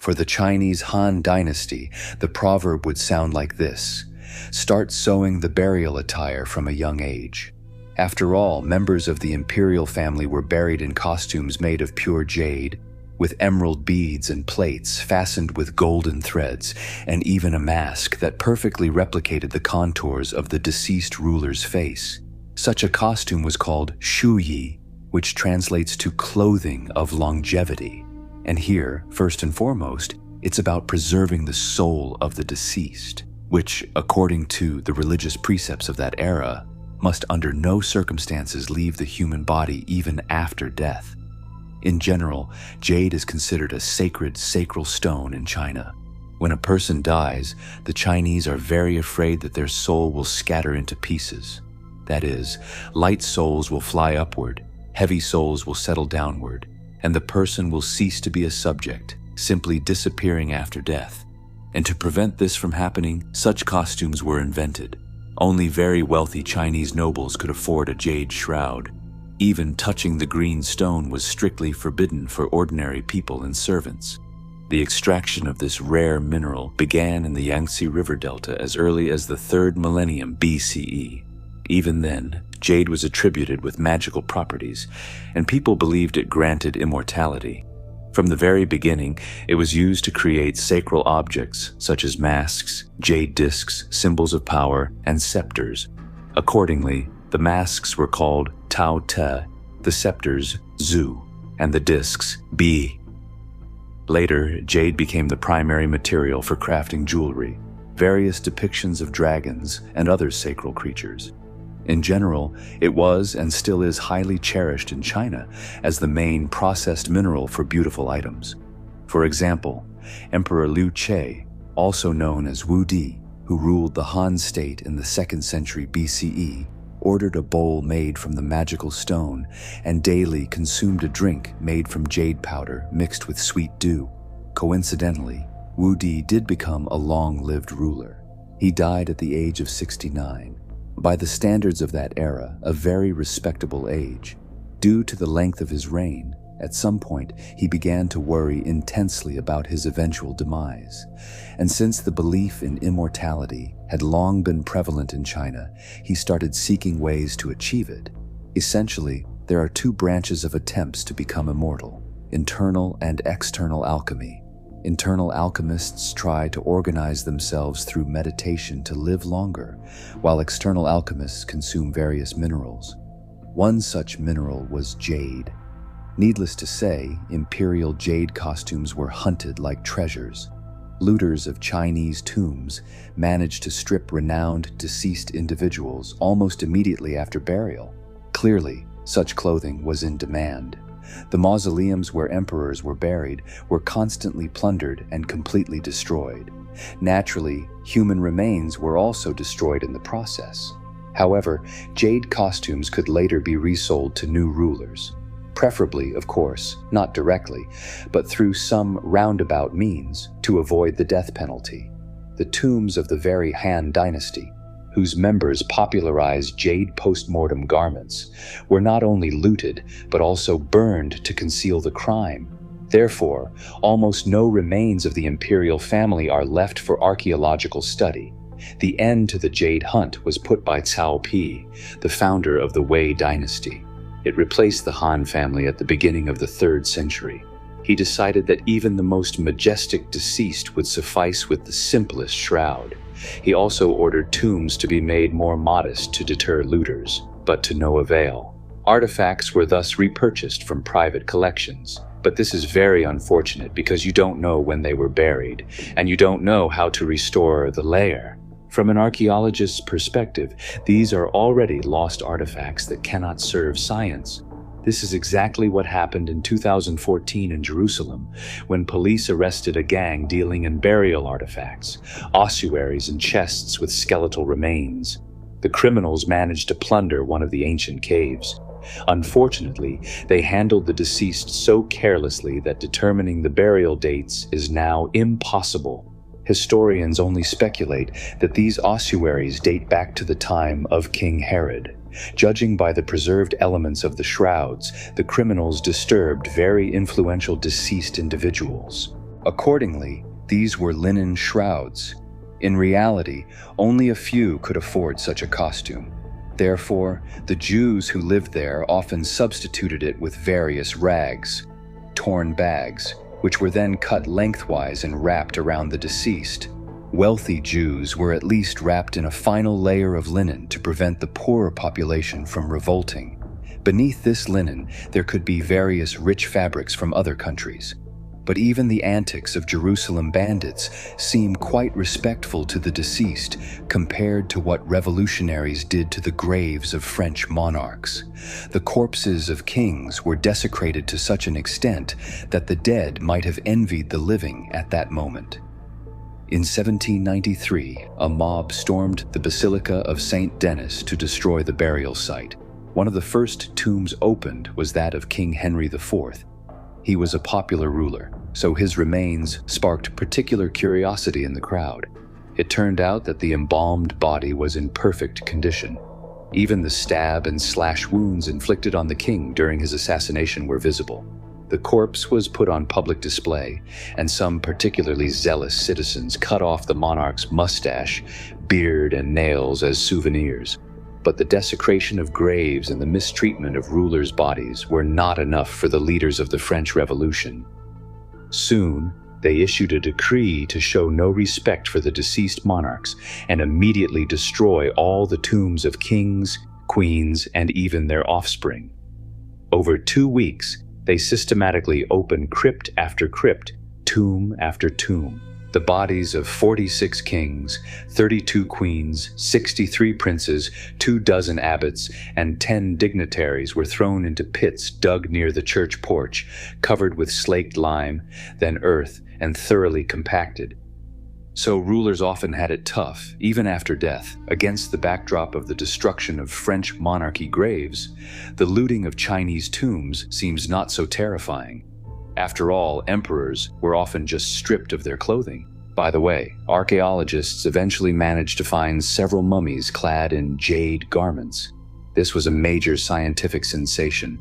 For the Chinese Han Dynasty, the proverb would sound like this: start sewing the burial attire from a young age. After all, members of the imperial family were buried in costumes made of pure jade, with emerald beads and plates fastened with golden threads, and even a mask that perfectly replicated the contours of the deceased ruler's face. Such a costume was called shouyi, which translates to clothing of longevity. And here, first and foremost, it's about preserving the soul of the deceased, which, according to the religious precepts of that era, must under no circumstances leave the human body even after death. In general, jade is considered a sacred sacral stone in China. When a person dies, the Chinese are very afraid that their soul will scatter into pieces. That is, light souls will fly upward, heavy souls will settle downward, and the person will cease to be a subject, simply disappearing after death. And to prevent this from happening, such costumes were invented. Only very wealthy Chinese nobles could afford a jade shroud. Even touching the green stone was strictly forbidden for ordinary people and servants. The extraction of this rare mineral began in the Yangtze River Delta as early as the 3rd millennium BCE. Even then, jade was attributed with magical properties, and people believed it granted immortality. From the very beginning, it was used to create sacral objects such as masks, jade discs, symbols of power, and scepters. Accordingly, the masks were called Tao Te, the scepters Zhu, and the discs Bi. Later, jade became the primary material for crafting jewelry, various depictions of dragons, and other sacral creatures. In general, it was and still is highly cherished in China as the main processed mineral for beautiful items. For example, Emperor Liu Che, also known as Wu Di, who ruled the Han state in the 2nd century BCE, ordered a bowl made from the magical stone and daily consumed a drink made from jade powder mixed with sweet dew. Coincidentally, Wu Di did become a long-lived ruler. He died at the age of 69. By the standards of that era, a very respectable age. Due to the length of his reign, at some point he began to worry intensely about his eventual demise. And since the belief in immortality had long been prevalent in China, he started seeking ways to achieve it. Essentially, there are two branches of attempts to become immortal: internal and external alchemy. Internal alchemists try to organize themselves through meditation to live longer, while external alchemists consume various minerals. One such mineral was jade. Needless to say, imperial jade costumes were hunted like treasures. Looters of Chinese tombs managed to strip renowned deceased individuals almost immediately after burial. Clearly, such clothing was in demand. The mausoleums where emperors were buried were constantly plundered and completely destroyed. Naturally, human remains were also destroyed in the process. However, jade costumes could later be resold to new rulers. Preferably, of course, not directly, but through some roundabout means to avoid the death penalty. The tombs of the very Han Dynasty, whose members popularized jade post-mortem garments, were not only looted, but also burned to conceal the crime. Therefore, almost no remains of the imperial family are left for archaeological study. The end to the jade hunt was put by Cao Pi, the founder of the Wei dynasty. It replaced the Han family at the beginning of the 3rd century. He decided that even the most majestic deceased would suffice with the simplest shroud. He also ordered tombs to be made more modest to deter looters, but to no avail. Artifacts were thus repurchased from private collections. But this is very unfortunate because you don't know when they were buried, and you don't know how to restore the layer. From an archaeologist's perspective, these are already lost artifacts that cannot serve science. This is exactly what happened in 2014 in Jerusalem, when police arrested a gang dealing in burial artifacts, ossuaries and chests with skeletal remains. The criminals managed to plunder one of the ancient caves. Unfortunately, they handled the deceased so carelessly that determining the burial dates is now impossible. Historians only speculate that these ossuaries date back to the time of King Herod. Judging by the preserved elements of the shrouds, the criminals disturbed very influential deceased individuals. Accordingly, these were linen shrouds. In reality, only a few could afford such a costume. Therefore, the Jews who lived there often substituted it with various rags, torn bags, which were then cut lengthwise and wrapped around the deceased. Wealthy Jews were at least wrapped in a final layer of linen to prevent the poorer population from revolting. Beneath this linen, there could be various rich fabrics from other countries. But even the antics of Jerusalem bandits seem quite respectful to the deceased compared to what revolutionaries did to the graves of French monarchs. The corpses of kings were desecrated to such an extent that the dead might have envied the living at that moment. In 1793, a mob stormed the Basilica of Saint Denis to destroy the burial site. One of the first tombs opened was that of King Henry IV. He was a popular ruler, so his remains sparked particular curiosity in the crowd. It turned out that the embalmed body was in perfect condition. Even the stab and slash wounds inflicted on the king during his assassination were visible. The corpse was put on public display, and some particularly zealous citizens cut off the monarch's mustache, beard, and nails as souvenirs. But the desecration of graves and the mistreatment of rulers' bodies were not enough for the leaders of the French Revolution. Soon, they issued a decree to show no respect for the deceased monarchs and immediately destroy all the tombs of kings, queens, and even their offspring. Over 2 weeks, they systematically opened crypt after crypt, tomb after tomb. The bodies of 46 kings, 32 queens, 63 princes, 24 abbots, and 10 dignitaries were thrown into pits dug near the church porch, covered with slaked lime, then earth, and thoroughly compacted. So rulers often had it tough, even after death. Against the backdrop of the destruction of French monarchy graves, the looting of Chinese tombs seems not so terrifying. After all, emperors were often just stripped of their clothing. By the way, archaeologists eventually managed to find several mummies clad in jade garments. This was a major scientific sensation.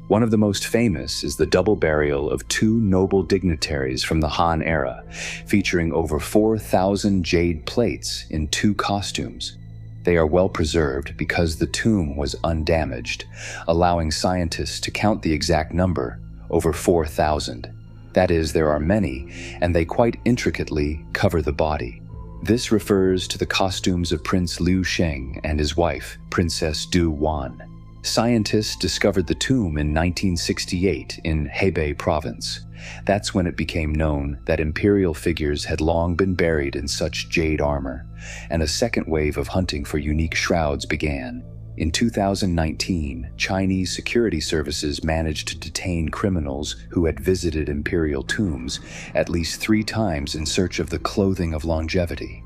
One of the most famous is the double burial of 2 noble dignitaries from the Han era, featuring over 4,000 jade plates in 2 costumes. They are well preserved because the tomb was undamaged, allowing scientists to count the exact number, over 4,000. That is, there are many, and they quite intricately cover the body. This refers to the costumes of Prince Liu Sheng and his wife, Princess Du Wan. Scientists discovered the tomb in 1968 in Hebei province. That's when it became known that imperial figures had long been buried in such jade armor, and a second wave of hunting for unique shrouds began. In 2019, Chinese security services managed to detain criminals who had visited imperial tombs at least 3 times in search of the clothing of longevity.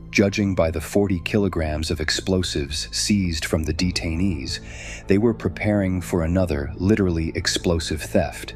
Judging by the 40 kilograms of explosives seized from the detainees, they were preparing for another, literally explosive theft.